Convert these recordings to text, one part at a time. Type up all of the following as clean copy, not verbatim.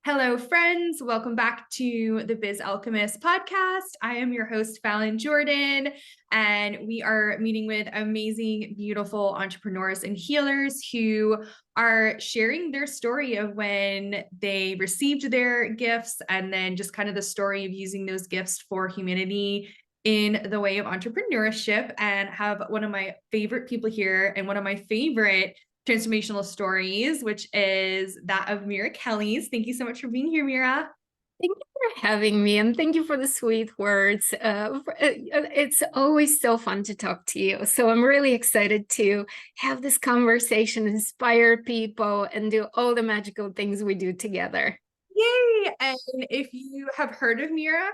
Hello, friends. Welcome back to the Biz Alchemist podcast. I am your host, Fallon Jordan, and we are meeting with amazing, beautiful entrepreneurs and healers who are sharing their story of when they received their gifts and then just kind of the story of using those gifts for humanity in the way of entrepreneurship. And have one of my favorite people here and one of my favorite transformational stories, which is that of Mira Kelley's. Thank you so much for being here, Mira. Thank you for having me, and thank you for the sweet words. It's always so fun to talk to you. So I'm really excited to have this conversation, inspire people, and do all the magical things we do together. Yay! And if you have heard of Mira,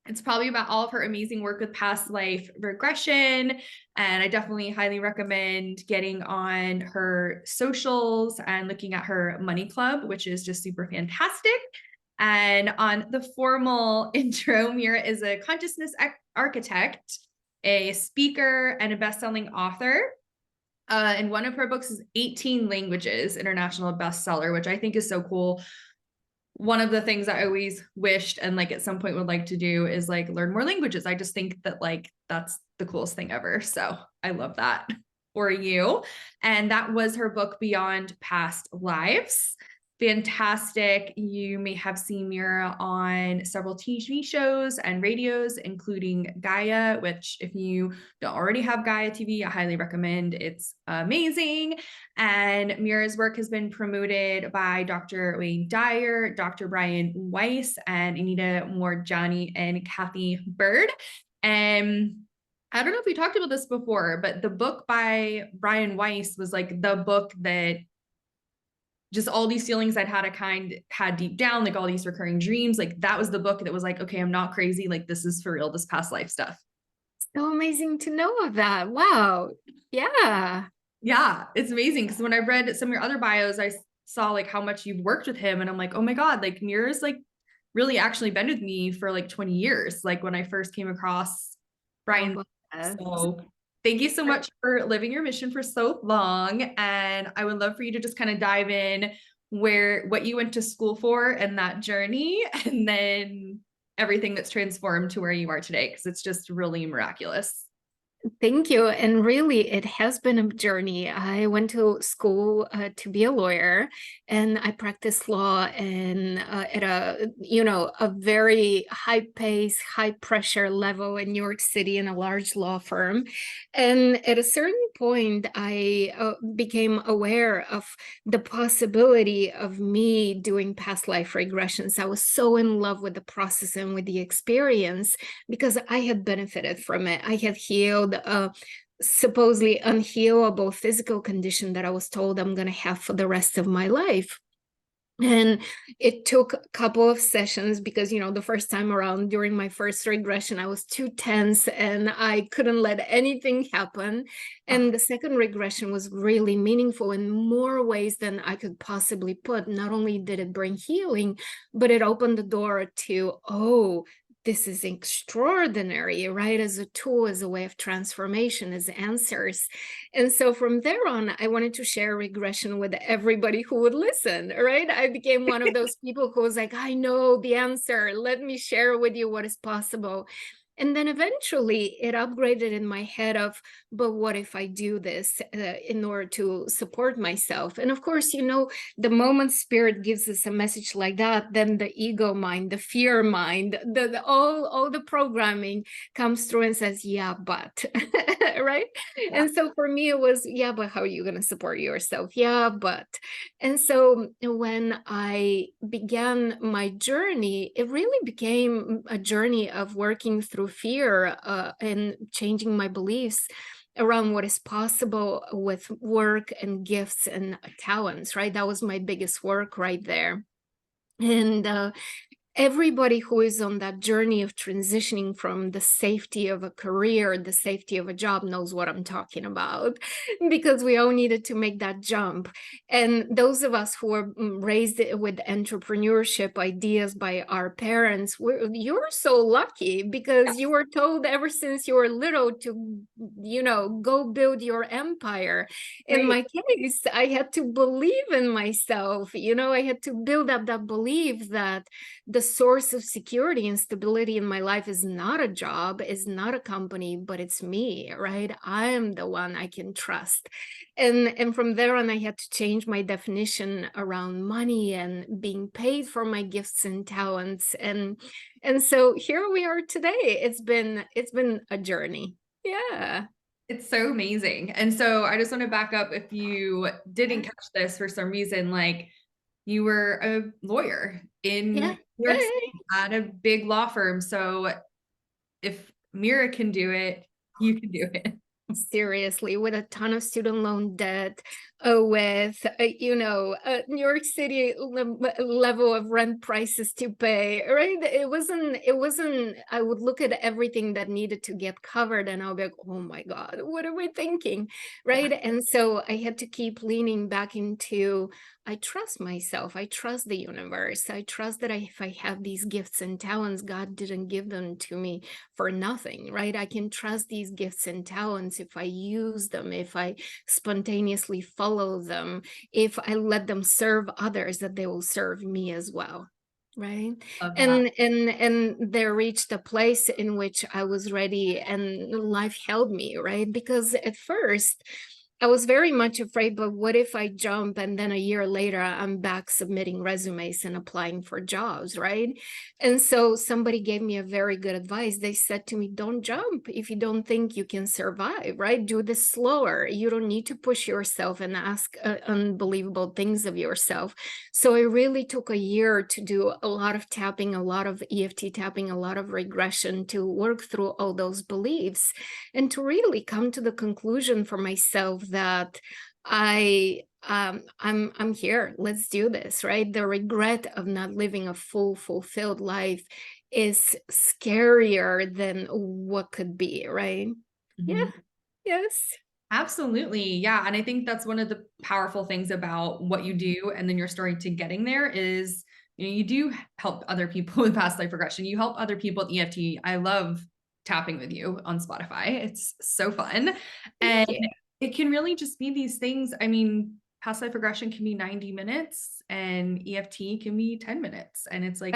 it's probably about all of her amazing work with past life regression. And I definitely highly recommend getting on her socials and looking at her money club, which is just super fantastic. And on the formal intro, Mira is a consciousness architect, a speaker, and a best-selling author. And one of her books is 18 Languages, international bestseller, which I think is so cool. One of the things I always wished and like at some point would like to do is like learn more languages. I just think that like that's the coolest thing ever. So I love that for you. And that was her book, Beyond Past Lives. Fantastic. You may have seen Mira on several TV shows and radios, including Gaia, which if you don't already have Gaia TV, I highly recommend. It's amazing. And Mira's work has been promoted by Dr. Dyer, Dr. Weiss, and Anita Moorjani and Cathy Byrd. And I don't know if we talked about this before, but the book by Weiss was like the book that just all these feelings I'd had deep down, like all these recurring dreams, like that was the book that was like, okay, I'm not crazy. Like this is for real, this past life stuff. So amazing to know of that. Wow. Yeah. Yeah, it's amazing. Because when I read some of your other bios, I saw like how much you've worked with him. And I'm like, oh my God, like Mira's like really actually been with me for like 20 years. Like when I first came across Brian. So thank you so much for living your mission for so long. And I would love for you to just kind of dive in what you went to school for and that journey, and then everything that's transformed to where you are today, because it's just really miraculous. Thank you. And really, it has been a journey. I went to school to be a lawyer, and I practiced law and at a very high pace, high pressure level in New York City in a large law firm. And at a certain point, I became aware of the possibility of me doing past life regressions. I was so in love with the process and with the experience because I had benefited from it. I had healed supposedly unhealable physical condition that I was told I'm going to have for the rest of my life. And it took a couple of sessions because, the first time around during my first regression, I was too tense and I couldn't let anything happen. And the second regression was really meaningful in more ways than I could possibly put. Not only did it bring healing, but it opened the door to, this is extraordinary, right? As a tool, as a way of transformation, as answers. And so from there on, I wanted to share regression with everybody who would listen, right? I became one of those people who was like, I know the answer. Let me share with you what is possible. And then eventually it upgraded in my head of, but what if I do this in order to support myself? And of course, the moment spirit gives us a message like that, then the ego mind, the fear mind, all the programming comes through and says, yeah, but, right? Yeah. And so for me, it was, yeah, but how are you going to support yourself? Yeah, but. And so when I began my journey, it really became a journey of working through fear and changing my beliefs around what is possible with work and gifts and talents, right? That was my biggest work right there. And everybody who is on that journey of transitioning from the safety of a career, the safety of a job, knows what I'm talking about, because we all needed to make that jump. And those of us who were raised with entrepreneurship ideas by our parents, you're so lucky, because you were told ever since you were little to, go build your empire. In Right. my case, I had to believe in myself. I had to build up that belief that the source of security and stability in my life is not a job, is not a company, but it's me, right? I am the one I can trust. And from there on, I had to change my definition around money and being paid for my gifts and talents. And so here we are today. It's been a journey. Yeah. It's so amazing. And so I just want to back up, if you didn't catch this for some reason, like, you were a lawyer in Yeah. New York City at a big law firm. So if Mira can do it, you can do it. Seriously, with a ton of student loan debt, with New York City level of rent prices to pay, right? It wasn't. I would look at everything that needed to get covered, and I'll be like, oh my God, what are we thinking, right? And so I had to keep leaning back into, I trust myself. I trust the universe. I trust that if I have these gifts and talents, God didn't give them to me for nothing, right? I can trust these gifts and talents if I use them, if I spontaneously follow them, if I let them serve others, that they will serve me as well. Right. Love that. And there reached a place in which I was ready, and life held me, right? Because at first I was very much afraid, but what if I jump and then a year later I'm back submitting resumes and applying for jobs, right? And so somebody gave me a very good advice. They said to me, don't jump if you don't think you can survive, right? Do this slower. You don't need to push yourself and ask unbelievable things of yourself. So it really took a year to do a lot of tapping, a lot of EFT tapping, a lot of regression to work through all those beliefs, and to really come to the conclusion for myself that I'm here. Let's do this, right? The regret of not living a fulfilled life is scarier than what could be, right? Yeah. Mhm. Yes. Absolutely. Yeah. And I think that's one of the powerful things about what you do and then your story to getting there is, you do help other people with past life regression. You help other people with EFT. I love tapping with you on Spotify. It's so fun. Thank And you. it can really just be these things. I mean, past life regression can be 90 minutes and EFT can be 10 minutes. And it's like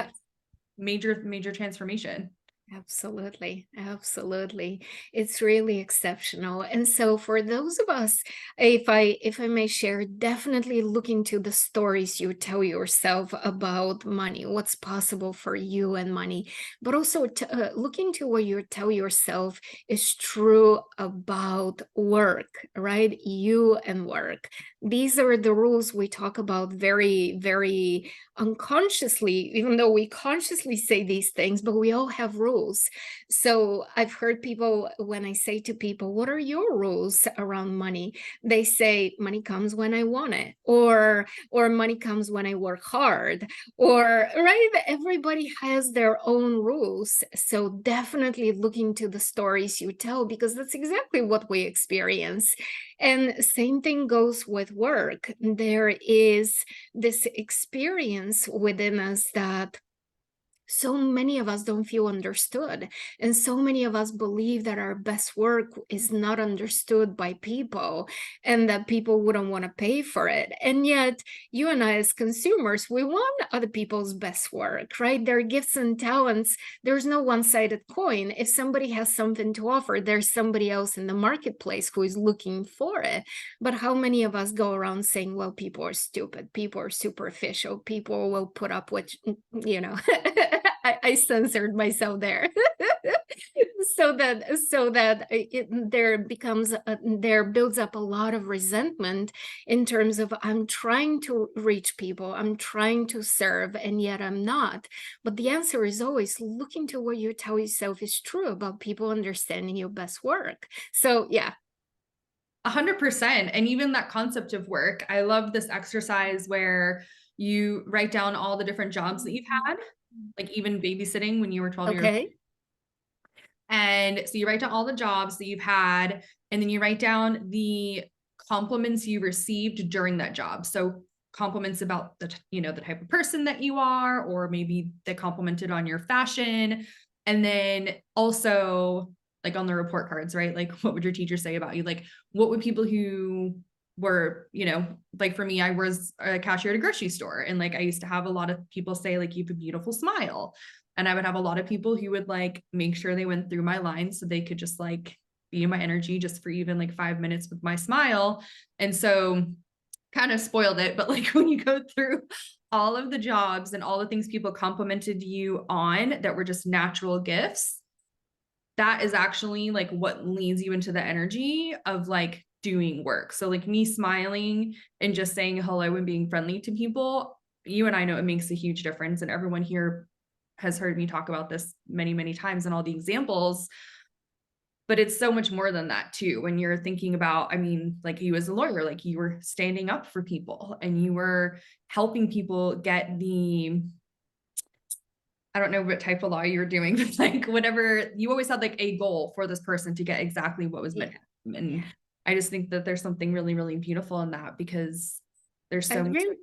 major transformation. Absolutely. Absolutely. It's really exceptional. And so for those of us, if I may share, definitely look into the stories you tell yourself about money, what's possible for you and money, but also look into what you tell yourself is true about work, right? You and work. These are the rules we talk about very, very unconsciously, even though we consciously say these things, but we all have rules. So I've heard people, when I say to people, what are your rules around money? They say money comes when I want it, or money comes when I work hard, or right. Everybody has their own rules. So definitely look into the stories you tell, because that's exactly what we experience. And same thing goes with work. There is this experience within us that so many of us don't feel understood. And so many of us believe that our best work is not understood by people, and that people wouldn't want to pay for it. And yet, you and I, as consumers, we want other people's best work, right? Their gifts and talents. There's no one-sided coin. If somebody has something to offer, there's somebody else in the marketplace who is looking for it. But how many of us go around saying, well, people are stupid, people are superficial, people will put up with, I censored myself there. so that there builds up a lot of resentment in terms of, I'm trying to reach people, I'm trying to serve, and yet I'm not. But the answer is always look into what you tell yourself is true about people understanding your best work. So yeah. 100%. And even that concept of work, I love this exercise where you write down all the different jobs that you've had like even babysitting when you were 12 years old. Okay. And so you write down all the jobs that you've had, and then you write down the compliments you received during that job. So compliments about the, the type of person that you are, or maybe they complimented on your fashion. And then also like on the report cards, right? Like what would your teacher say about you? Like what would people who were, like for me, I was a cashier at a grocery store, and like I used to have a lot of people say like you have a beautiful smile. And I would have a lot of people who would like make sure they went through my lines so they could just like be in my energy just for even like 5 minutes with my smile. And so kind of spoiled it. But like when you go through all of the jobs and all the things people complimented you on that were just natural gifts, that is actually like what leads you into the energy of like doing work. So like me smiling and just saying hello and being friendly to people, you and I know it makes a huge difference. And everyone here has heard me talk about this many, many times and all the examples, but it's so much more than that too. When you're thinking about, I mean, like you as a lawyer, like you were standing up for people and you were helping people get the, I don't know what type of law you're doing, but like whatever, you always had like a goal for this person to get exactly what was meant. Yeah. And I just think that there's something really, really beautiful in that, because there's I so much. really,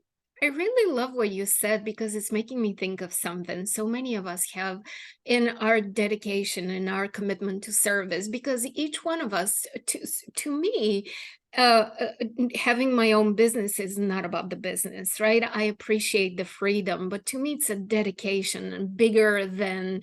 I really love what you said, because it's making me think of something so many of us have in our dedication and our commitment to service, because each one of us, to me, having my own business is not about the business, right? I appreciate the freedom, but to me, it's a dedication and bigger than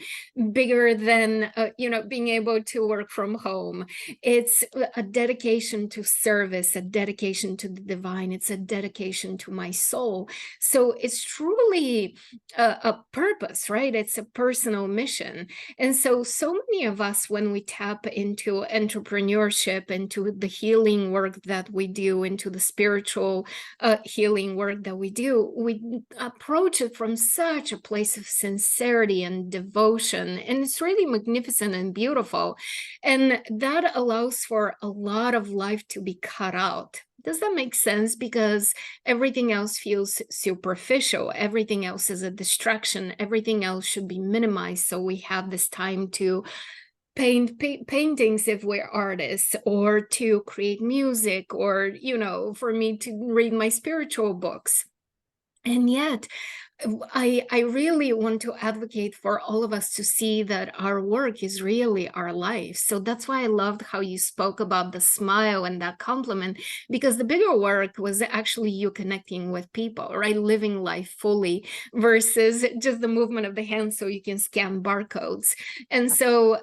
being able to work from home. It's a dedication to service, a dedication to the divine. It's a dedication to my soul. So it's truly a purpose, right? It's a personal mission. And so many of us, when we tap into entrepreneurship, into the healing work that we do, into the spiritual healing work that we do, we approach it from such a place of sincerity and devotion. And it's really magnificent and beautiful. And that allows for a lot of life to be cut out. Does that make sense? Because everything else feels superficial. Everything else is a distraction. Everything else should be minimized. So we have this time to paint paintings if we're artists, or to create music, or, for me to read my spiritual books. And yet, I really want to advocate for all of us to see that our work is really our life. So that's why I loved how you spoke about the smile and that compliment, because the bigger work was actually you connecting with people, right? Living life fully versus just the movement of the hand so you can scan barcodes. And so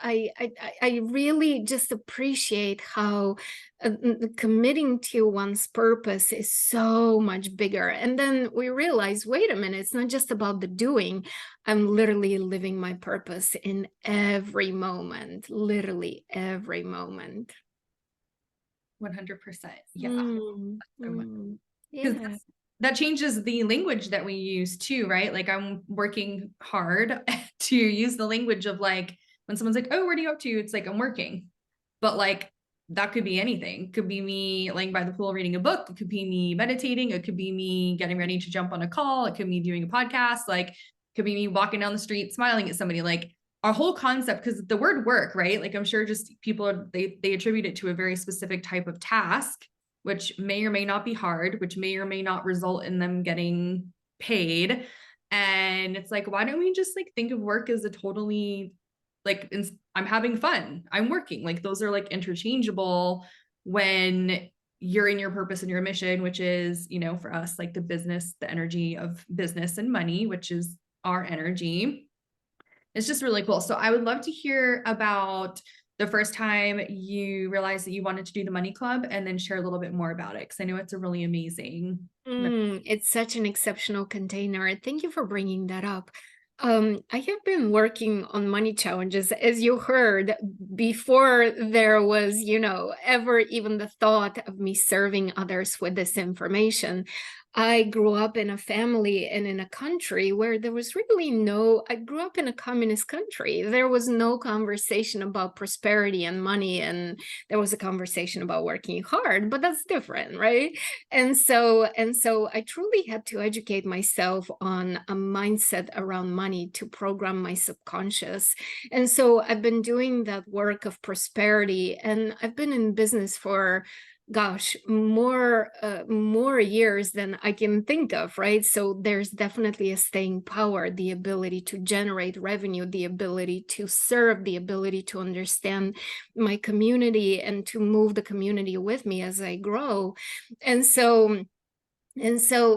I really just appreciate how committing to one's purpose is so much bigger. And then we realize, wait a minute, it's not just about the doing. I'm literally living my purpose in every moment, literally every moment. 100%. Yeah. Yeah. That changes the language that we use too, right? Like I'm working hard to use the language of like, when someone's like, oh, where are you up to? It's like, I'm working. But like, that could be anything. It could be me laying by the pool reading a book. It could be me meditating. It could be me getting ready to jump on a call. It could be me doing a podcast. Like, it could be me walking down the street smiling at somebody. Like our whole concept, because the word work, right? Like I'm sure just people they attribute it to a very specific type of task, which may or may not be hard, which may or may not result in them getting paid. And it's like, why don't we just like think of work as a totally like, I'm having fun, I'm working, like those are like interchangeable when you're in your purpose and your mission, which is, for us, like the business, the energy of business and money, which is our energy. It's just really cool. So I would love to hear about the first time you realized that you wanted to do the money club, and then share a little bit more about it, because I know it's a really amazing. It's such an exceptional container. Thank you for bringing that up. I have been working on money challenges, as you heard, before there was, ever even the thought of me serving others with this information. I grew up in a family and in a country where there was really I grew up in a communist country. There was no conversation about prosperity and money, and there was a conversation about working hard, but that's different, right? And so I truly had to educate myself on a mindset around money to program my subconscious. And so I've been doing that work of prosperity, and I've been in business for, gosh, more years than I can think of, right? So there's definitely a staying power, the ability to generate revenue, the ability to serve, the ability to understand my community and to move the community with me as I grow. And so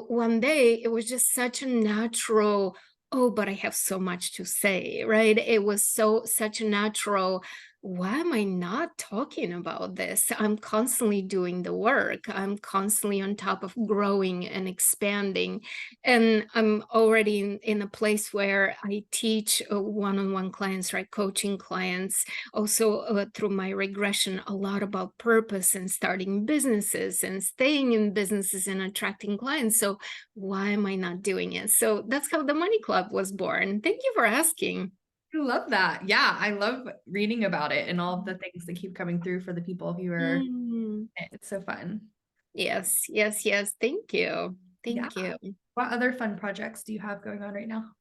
one day it was just such a natural, oh, but I have so much to say, right? It was such a natural, why am I not talking about this? I'm constantly doing the work. I'm constantly on top of growing and expanding. And I'm already in a place where I teach one-on-one clients, right? Coaching clients, also through my regression, a lot about purpose and starting businesses and staying in businesses and attracting clients. So why am I not doing it? So that's how the Money Club was born. Thank you for asking. I love that. Yeah, I love reading about it and all of the things that keep coming through for the people who are, Mm. it's so fun. Yes, yes, yes. Thank you. Yeah. Thank you. What other fun projects do you have going on right now?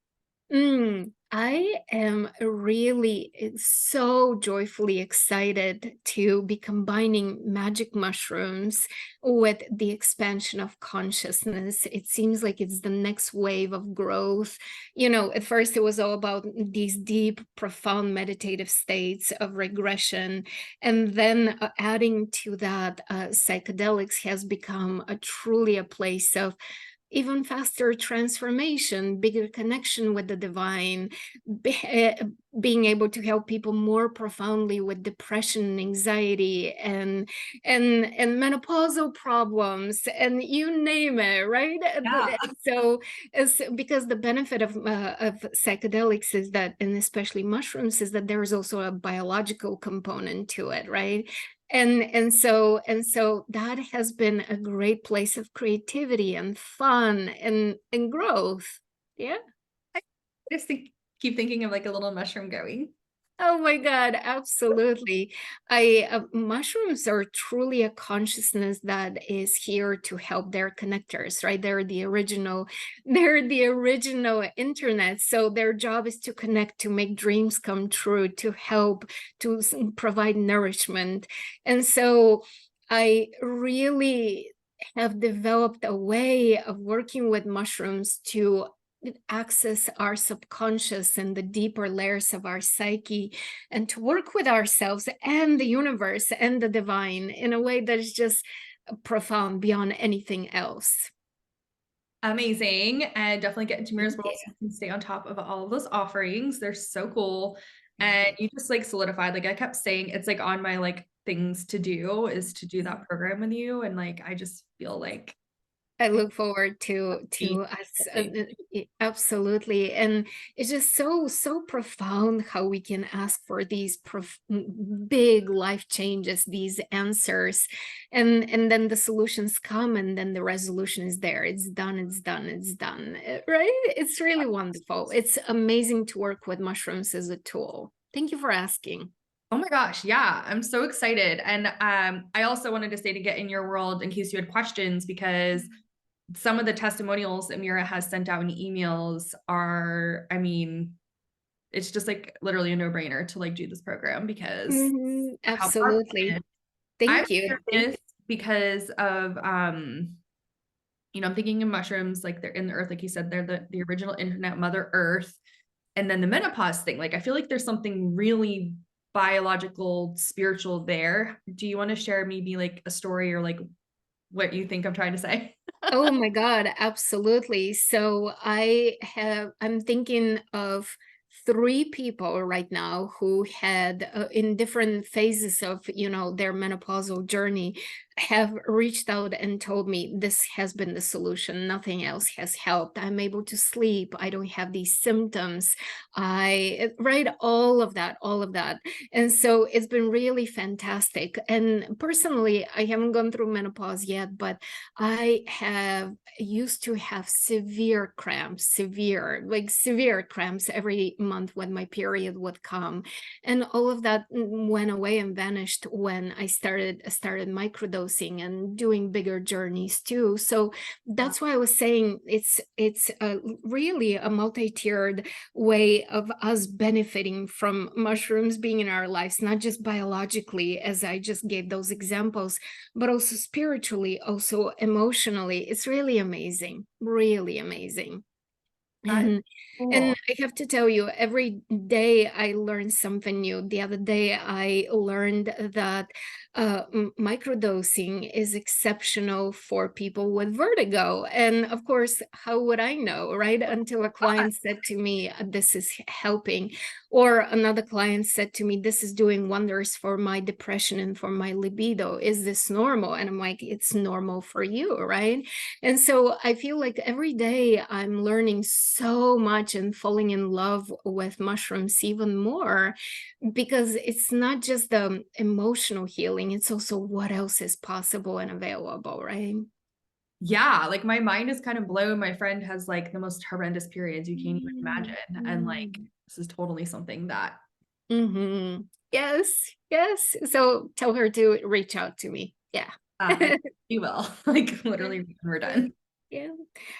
I am really so joyfully excited to be combining magic mushrooms with the expansion of consciousness. It seems like it's the next wave of growth. At first it was all about these deep, profound meditative states of regression. And then adding to that, psychedelics has become truly a place of even faster transformation, bigger connection with the divine, being able to help people more profoundly with depression, anxiety, and menopausal problems, and you name it, right? Yeah. So, because the benefit of psychedelics is that, and especially mushrooms, is that there is also a biological component to it, right? And so that has been a great place of creativity and fun and growth. Yeah. I just keep thinking of like a little mushroom going. Oh my God, absolutely. Mushrooms are truly a consciousness that is here to help their connectors, right? They're the original internet. So their job is to connect, to make dreams come true, to help, to provide nourishment. And so I really have developed a way of working with mushrooms to access our subconscious and the deeper layers of our psyche, and to work with ourselves and the universe and the divine in a way that is just profound beyond anything else. Amazing. And definitely get into Mira's World Yeah. so you can stay on top of all of those offerings. They're so cool. And you just like solidified, like I kept saying, it's like on my like things to do is to do that program with you. And like I just feel like I look forward to it's us, absolutely, and it's just so profound how we can ask for these big life changes, these answers, and then the solutions come, and then the resolution is there. It's done. It's done. It's done. Right? It's really wonderful. It's amazing to work with mushrooms as a tool. Thank you for asking. oh my gosh, yeah, I'm so excited. And I also wanted to say to get in your world in case you had questions, because some of the testimonials that Mira has sent out in emails are, I mean, it's just like literally a no-brainer to like do this program because how powerful it Absolutely. is. I'm Thank you. curious because of I'm thinking of mushrooms, like they're in the earth, like you said, they're the original internet, Mother Earth. And then the menopause thing, like I feel like there's something really biological, spiritual there. Do you want to share maybe like a story or like what you think I'm trying to say? Oh my God, absolutely. So I'm thinking of three people right now who had in different phases of their menopausal journey have reached out and told me this has been the solution. Nothing else has helped. I'm able to sleep. I don't have these symptoms. Right, all of that, all of that. And so it's been really fantastic. And personally, I haven't gone through menopause yet, but I have used to have severe cramps, severe cramps every month when my period would come. And all of that went away and vanished when I started microdosing and doing bigger journeys too. So that's why I was saying it's really a multi-tiered way of us benefiting from mushrooms being in our lives, not just biologically, as I just gave those examples, but also spiritually, also emotionally. It's really amazing, really amazing. That is And cool. I have to tell you, every day I learn something new. The other day I learned that microdosing is exceptional for people with vertigo. And of course, how would I know, right? Until a client said to me, this is helping. Or another client said to me, this is doing wonders for my depression and for my libido. Is this normal? And I'm like, it's normal for you, right? And so I feel like every day I'm learning so much and falling in love with mushrooms even more, because it's not just the emotional healing, it's also what else is possible and available, right? Yeah, like my mind is kind of blown. My friend has like the most horrendous periods you can't even imagine. And like, Mm-hmm. this is totally something that Yes, yes. So tell her to reach out to me. Yeah. you will, like Yeah, literally when we're yeah, done. yeah,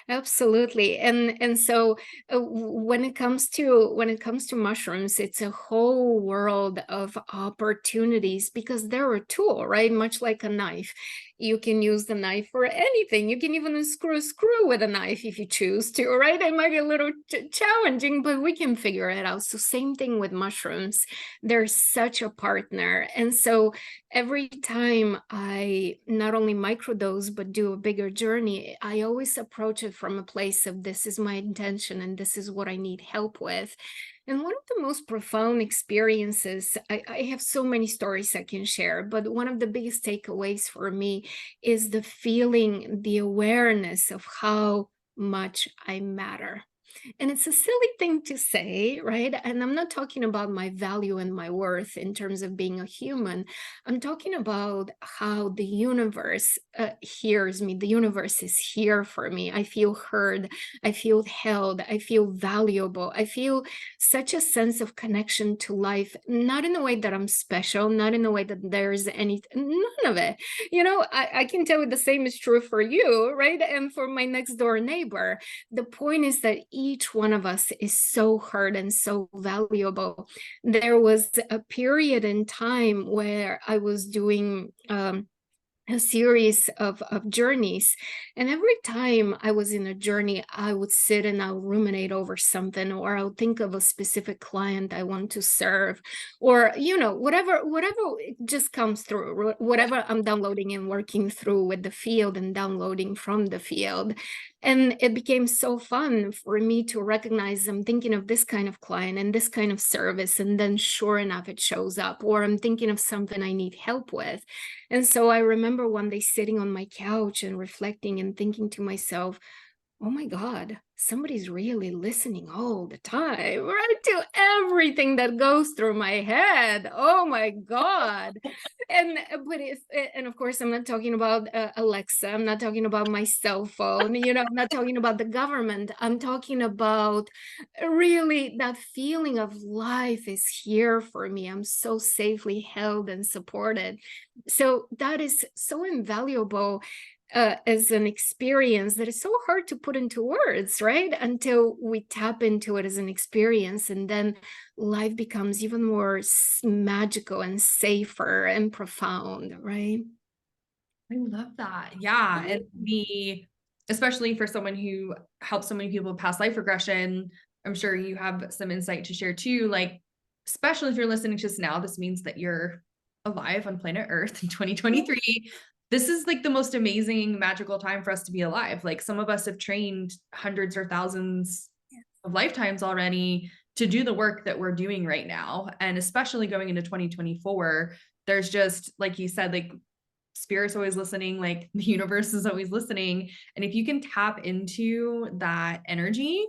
absolutely. And so when it comes to mushrooms, it's a whole world of opportunities because they're a tool, right? Much like a knife. You can use the knife for anything. You can even screw a screw with a knife if you choose to, right? It might be a little challenging, but we can figure it out. So same thing with mushrooms. They're such a partner. And so every time I not only microdose but do a bigger journey, I always approach it from a place of this is my intention and this is what I need help with. And one of the most profound experiences, I have so many stories I can share, but one of the biggest takeaways for me is the feeling, the awareness of how much I matter. And it's a silly thing to say, right? And I'm not talking about my value and my worth in terms of being a human. I'm talking about how the universe hears me. The universe is here for me. I feel heard. I feel held. I feel valuable. I feel such a sense of connection to life, not in a way that I'm special, not in a way that there's any, none of it. I can tell you the same is true for you, right? And for my next door neighbor. The point is that each one of us is so heard and so valuable. There was a period in time where I was doing a series of journeys. And every time I was in a journey, I would sit and I'll ruminate over something, or I'll think of a specific client I want to serve, or, whatever just comes through, whatever I'm downloading and working through with the field and downloading from the field. And it became so fun for me to recognize I'm thinking of this kind of client and this kind of service. And then sure enough, it shows up, or I'm thinking of something I need help with. And so I remember one day sitting on my couch and reflecting and thinking to myself, oh my God, somebody's really listening all the time, right? To everything that goes through my head. Oh my God. And of course, I'm not talking about Alexa. I'm not talking about my cell phone. I'm not talking about the government. I'm talking about really that feeling of life is here for me. I'm so safely held and supported. So that is so invaluable as an experience that is so hard to put into words, right? Until we tap into it as an experience, and then life becomes even more magical and safer and profound, right? I love that. Yeah. And especially for someone who helps so many people with past life regression, I'm sure you have some insight to share too. Like, especially if you're listening to this now, this means that you're alive on planet Earth in 2023. This is like the most amazing, magical time for us to be alive. Like, some of us have trained hundreds or thousands of lifetimes already to do the work that we're doing right now. And especially going into 2024, there's just, like you said, like spirit's always listening, like the universe is always listening. And if you can tap into that energy,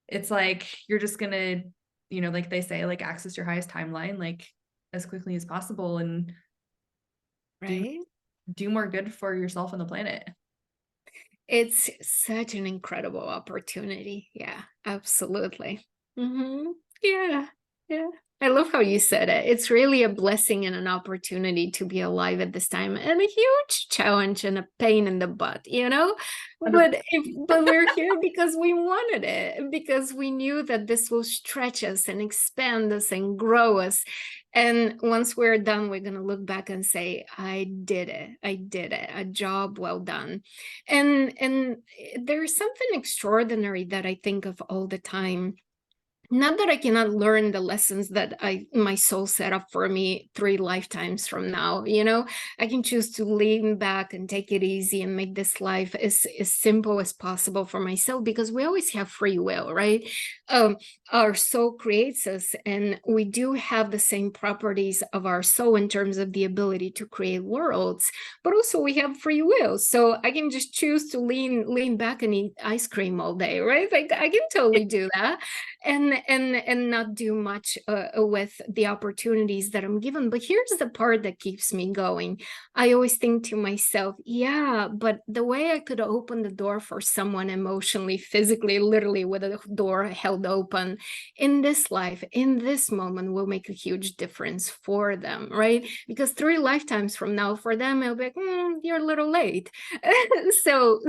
it's like you're just gonna, you know, like they say, like access your highest timeline like as quickly as possible and do Right? do more good for yourself and the planet. It's such an incredible opportunity. Yeah, absolutely. Yeah, yeah. I love how you said it. It's really a blessing and an opportunity to be alive at this time, and a huge challenge and a pain in the butt, you know? But we're here because we wanted it, because we knew that this will stretch us and expand us and grow us. And once we're done, we're gonna look back and say, I did it. I did it. A job well done. And there's something extraordinary that I think of all the time. Not that I cannot learn the lessons that my soul set up for me 3 lifetimes from now, you know, I can choose to lean back and take it easy and make this life as simple as possible for myself, because we always have free will, right? Um, our soul creates us, and we do have the same properties of our soul in terms of the ability to create worlds, but also we have free will. So I can just choose to lean back and eat ice cream all day, right? Like I can totally do that and not do much with the opportunities that I'm given. But here's the part that keeps me going. I always think to myself, yeah, but the way I could open the door for someone emotionally, physically, literally with a door held open in this life, in this moment, will make a huge difference for them, right? Because 3 lifetimes from now, for them, it'll be like, you're a little late. So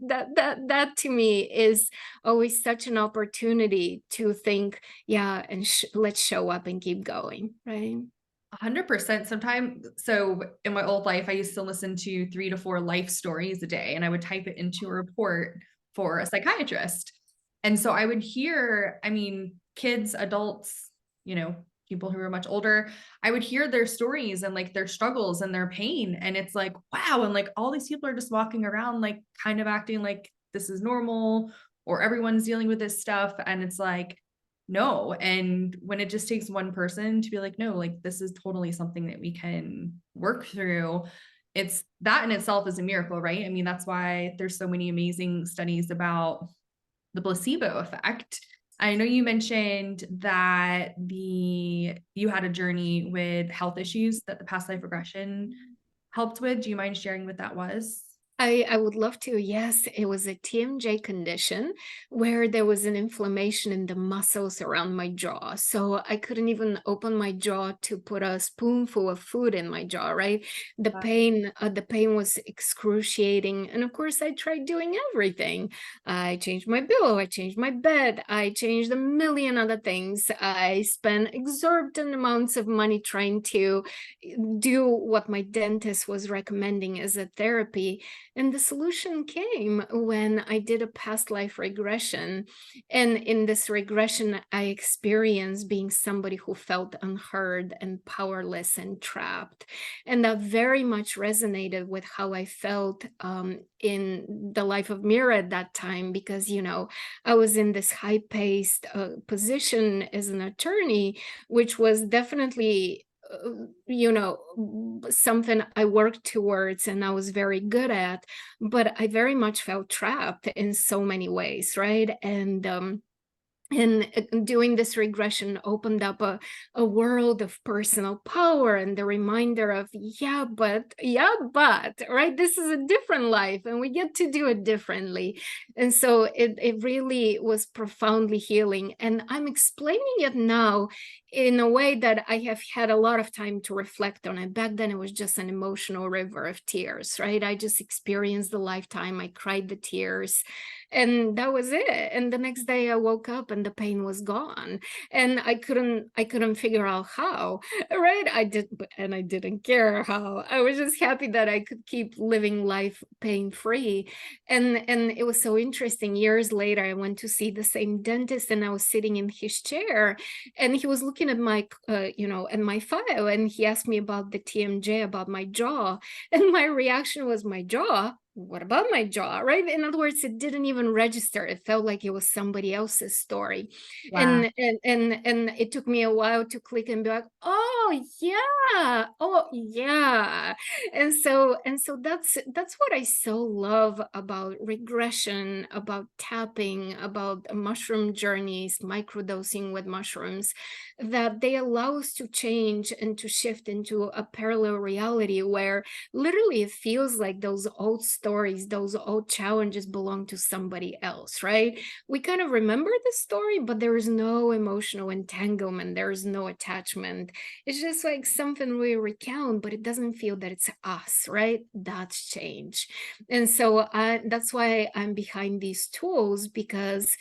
that to me is always such an opportunity to think, yeah, and let's show up and keep going, right? 100%. Sometimes, so in my old life, I used to listen to 3 to 4 life stories a day, and I would type it into a report for a psychiatrist. And so I would hear, I mean, kids, adults, you know, people who are much older, I would hear their stories and like their struggles and their pain. And it's like, wow. And like all these people are just walking around, like kind of acting like this is normal or everyone's dealing with this stuff. And it's like, no. And when it just takes one person to be like, no, like this is totally something that we can work through, it's that in itself is a miracle, right? I mean, that's why there's so many amazing studies about the placebo effect. I know you mentioned that you had a journey with health issues that the past life regression helped with. Do you mind sharing what that was? I would love to. Yes, it was a TMJ condition where there was an inflammation in the muscles around my jaw. So I couldn't even open my jaw to put a spoonful of food in my jaw, right? The pain was excruciating. And of course, I tried doing everything. I changed my pillow, I changed my bed, I changed a million other things. I spent exorbitant amounts of money trying to do what my dentist was recommending as a therapy. And the solution came when I did a past life regression. And in this regression, I experienced being somebody who felt unheard and powerless and trapped. And that very much resonated with how I felt in the life of Mira at that time, because, you know, I was in this high-paced position as an attorney, which was definitely you know, something I worked towards and I was very good at, but I very much felt trapped in so many ways, right? And doing this regression opened up a world of personal power and the reminder of, yeah, but, right? This is a different life and we get to do it differently. And so it really was profoundly healing. And I'm explaining it now in a way that I have had a lot of time to reflect on it. Back then, it was just an emotional river of tears, right? I just experienced the lifetime. I cried the tears. And that was it. And the next day I woke up and the pain was gone. And I couldn't figure out how, right? I didn't care how. I was just happy that I could keep living life pain-free. And it was so interesting. Years later, I went to see the same dentist and I was sitting in his chair and he was looking at my, at my file, and he asked me about the TMJ, about my jaw. And my reaction was, my jaw? What about my jaw, right? In other words, it didn't even register. It felt like it was somebody else's story. Wow. And it took me a while to click and be like, oh, yeah. Oh yeah. And so that's what I so love about regression, about tapping, about mushroom journeys, microdosing with mushrooms, that they allow us to change and to shift into a parallel reality where literally it feels like those old stories, those old challenges belong to somebody else, right? We kind of remember the story, but there is no emotional entanglement, there is no attachment. It's just like something we recount, but it doesn't feel that it's us, right? That's change. And so that's why I'm behind these tools, because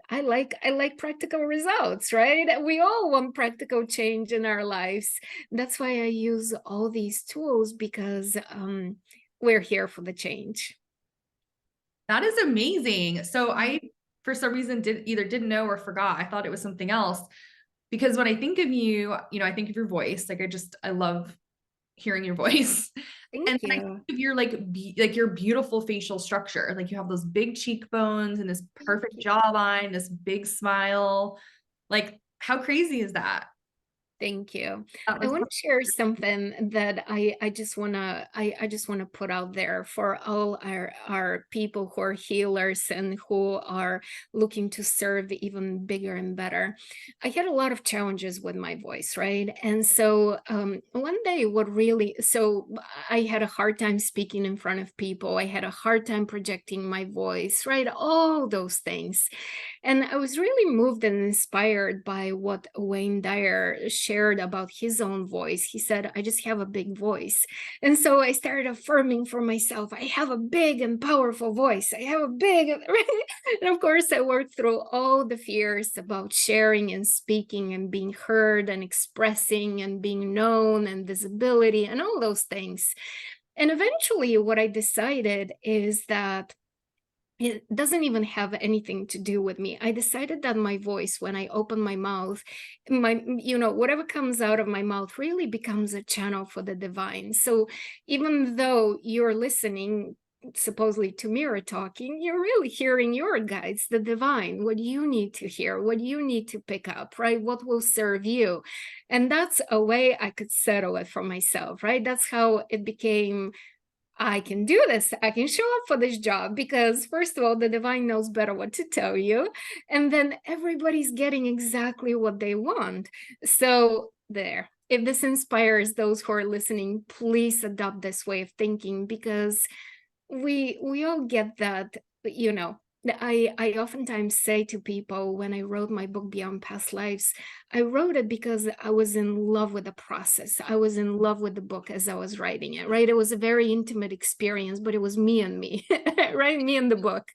I like practical results, right? We all want practical change in our lives. That's why I use all these tools, because we're here for the change. That is amazing. So I, for some reason, didn't know or forgot. I thought it was something else, because when I think of you, I think of your voice. Like I love hearing your voice. And Thank then I you. think of your like your beautiful facial structure. Like you have those big cheekbones and this Thank perfect you. jawline, this big smile. Like how crazy is that? Thank you. That I was want to share something that I just wanna put out there for all our people who are healers and who are looking to serve even bigger and better. I had a lot of challenges with my voice, right? And so one day, I had a hard time speaking in front of people. I had a hard time projecting my voice, right? All those things. And I was really moved and inspired by what Wayne Dyer shared about his own voice. He said, I just have a big voice. And so I started affirming for myself, I have a big and powerful voice. I have a big, right? And of course, I worked through all the fears about sharing and speaking and being heard and expressing and being known and visibility and all those things. And eventually, what I decided is that it doesn't even have anything to do with me. I decided that my voice, when I open my mouth, whatever comes out of my mouth really becomes a channel for the divine. So even though you're listening supposedly to Mira talking, you're really hearing your guides, the divine, what you need to hear, what you need to pick up, right? What will serve you. And that's a way I could settle it for myself, right? That's how it became. I can do this. I can show up for this job because, first of all, the divine knows better what to tell you. And then everybody's getting exactly what they want. So, there. If this inspires those who are listening, please adopt this way of thinking, because we all get that, you know. I oftentimes say to people, when I wrote my book Beyond Past Lives, I wrote it because I was in love with the process. I was in love with the book as I was writing it, right? It was a very intimate experience, but it was me and me, right? Me and the book.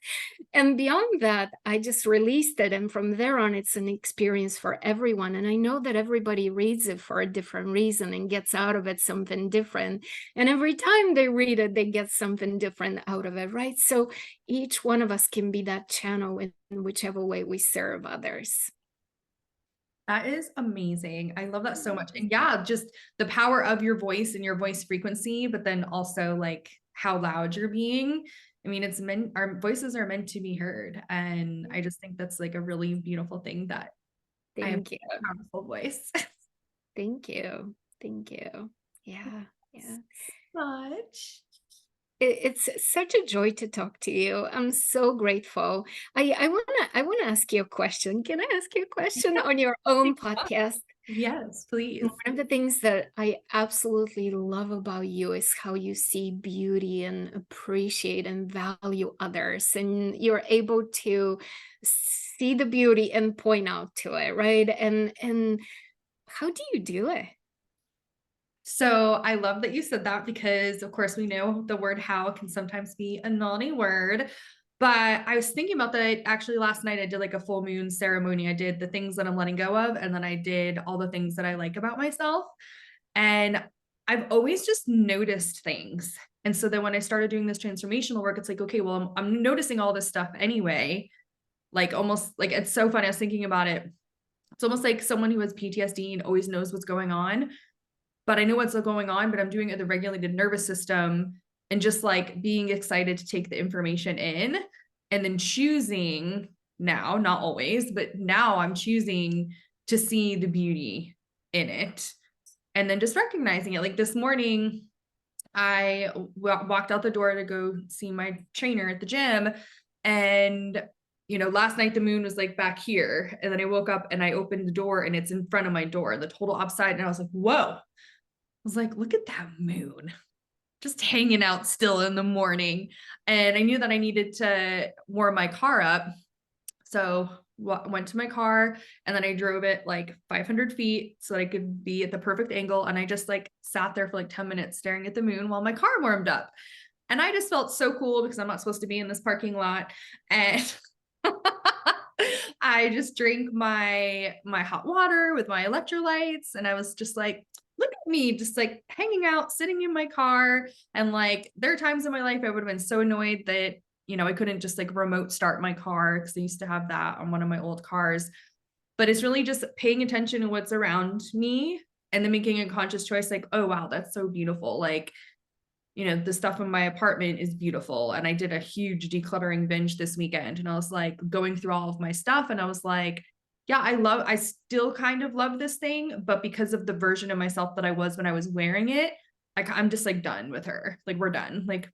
And beyond that, I just released it. And from there on, it's an experience for everyone. And I know that everybody reads it for a different reason and gets out of it something different. And every time they read it, they get something different out of it, right? So each one of us can be that channel in whichever way we serve others. That is amazing. I love that so much. And yeah, just the power of your voice and your voice frequency, but then also like how loud you're being. I mean, our voices are meant to be heard. And I just think that's like a really beautiful thing that I have Thank you. a powerful voice. Thank you. Thank you. Yeah. Yeah. Much. It's such a joy to talk to you. I'm so grateful. I wanna ask you a question. Can I ask you a question on your own podcast? Yes, please. One of the things that I absolutely love about you is how you see beauty and appreciate and value others, and you're able to see the beauty and point out to it, right? And how do you do it? So I love that you said that, because of course we know the word how can sometimes be a naughty word. But I was thinking about that actually last night. I did like a full moon ceremony. I did the things that I'm letting go of, and then I did all the things that I like about myself. And I've always just noticed things. And so then when I started doing this transformational work, it's like, okay, well, I'm noticing all this stuff anyway. Like almost like it's so funny. I was thinking about it. It's almost like someone who has PTSD and always knows what's going on, but I know what's going on, but I'm doing it with the regulated nervous system and just like being excited to take the information in, and then choosing now, not always, but now I'm choosing to see the beauty in it. and then just recognizing it. Like this morning, I walked out the door to go see my trainer at the gym, and last night the moon was like back here, and then I woke up and I opened the door and it's in front of my door, the total opposite, and I was like, whoa. I was like, look at that moon just hanging out still in the morning. And I knew that I needed to warm my car up. So went to my car, and then I drove it like 500 feet so that I could be at the perfect angle. And I just like sat there for like 10 minutes staring at the moon while my car warmed up. And I just felt so cool because I'm not supposed to be in this parking lot. And I just drank my hot water with my electrolytes. And I was just like, look at me, just like hanging out, sitting in my car. And like, there are times in my life I would have been so annoyed that, I couldn't just like remote start my car, because I used to have that on one of my old cars. But it's really just paying attention to what's around me, and then making a conscious choice like, oh, wow, that's so beautiful. Like, the stuff in my apartment is beautiful. And I did a huge decluttering binge this weekend, and I was like going through all of my stuff, and I was like, yeah, I still kind of love this thing, but because of the version of myself that I was when I was wearing it, I'm just like done with her. Like, we're done. Like,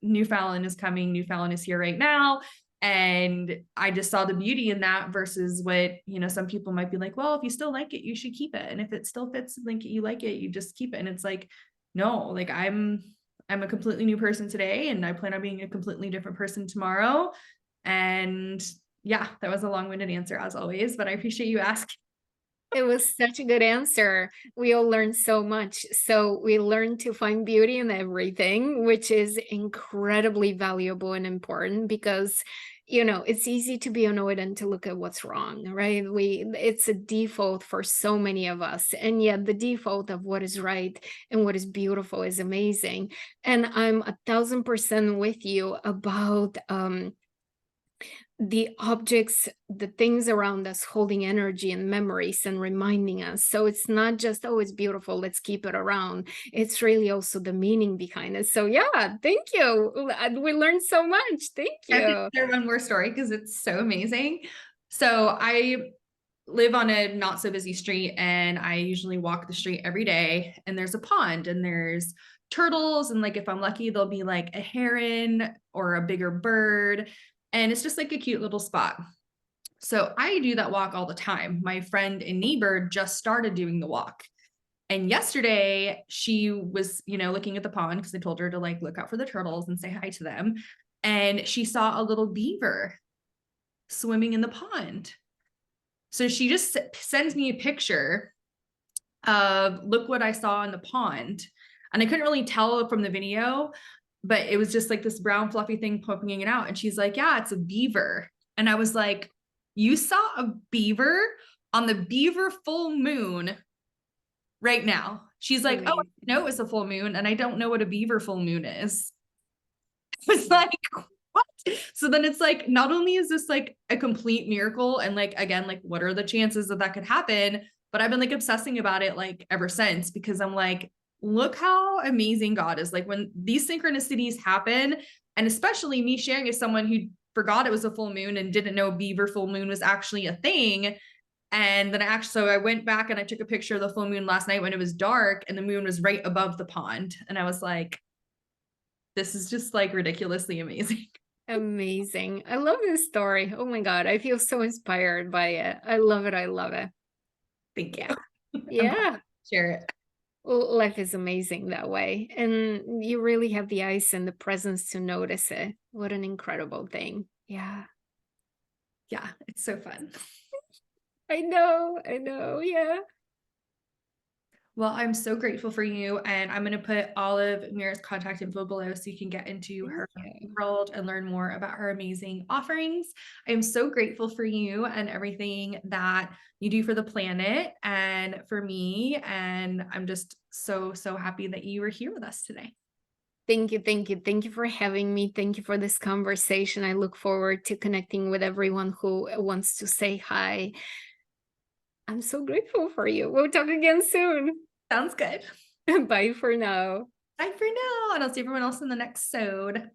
new Fallon is coming. New Fallon is here right now. And I just saw the beauty in that versus what, some people might be like, well, if you still like it, you should keep it. And if it still fits, like you like it, you just keep it. And it's like, no, like I'm a completely new person today, and I plan on being a completely different person tomorrow. And yeah, that was a long-winded answer as always, but I appreciate you asking. It was such a good answer. We all learned so much. So we learned to find beauty in everything, which is incredibly valuable and important because, it's easy to be annoyed and to look at what's wrong, right? It's a default for so many of us. And yet the default of what is right and what is beautiful is amazing. And I'm 1,000% with you about, the objects, the things around us holding energy and memories and reminding us. So it's not just, oh, it's beautiful, let's keep it around. It's really also the meaning behind it. So yeah, thank you. We learned so much. Thank I have to you. share one more story because it's so amazing. So I live on a not so busy street, and I usually walk the street every day, and there's a pond and there's turtles, and like if I'm lucky there'll be like a heron or a bigger bird, and it's just like a cute little spot. So I do that walk all the time. My friend and neighbor just started doing the walk, and yesterday she was looking at the pond because I told her to like look out for the turtles and say hi to them, and she saw a little beaver swimming in the pond. So she just sends me a picture of, look what I saw in the pond. And I couldn't really tell from the video, but it was just like this brown fluffy thing poking it out. And she's like, yeah, it's a beaver. And I was like, you saw a beaver on the beaver full moon right now? She's like, oh, I know it's a full moon, and I don't know what a beaver full moon is. I was like, what? So then it's like, not only is this like a complete miracle, and like, again, like, what are the chances that could happen? But I've been like obsessing about it like ever since, because I'm like, look how amazing God is. Like, when these synchronicities happen, and especially me sharing as someone who forgot it was a full moon and didn't know beaver full moon was actually a thing. And then so I went back and I took a picture of the full moon last night when it was dark and the moon was right above the pond. And I was like, this is just like ridiculously amazing. Amazing. I love this story. Oh my God. I feel so inspired by it. I love it. I love it. Thank you. Yeah. Share it. Life is amazing that way. And you really have the eyes and the presence to notice it. What an incredible thing. Yeah. Yeah, it's so fun. I know. Yeah. Well, I'm so grateful for you, and I'm going to put all of Mira's contact info below so you can get into her world and learn more about her amazing offerings. I am so grateful for you and everything that you do for the planet and for me, and I'm just so happy that you were here with us today. Thank you. Thank you. Thank you for having me. Thank you for this conversation. I look forward to connecting with everyone who wants to say hi. I'm so grateful for you. We'll talk again soon. Sounds good. Bye for now. Bye for now, and I'll see everyone else in the next episode.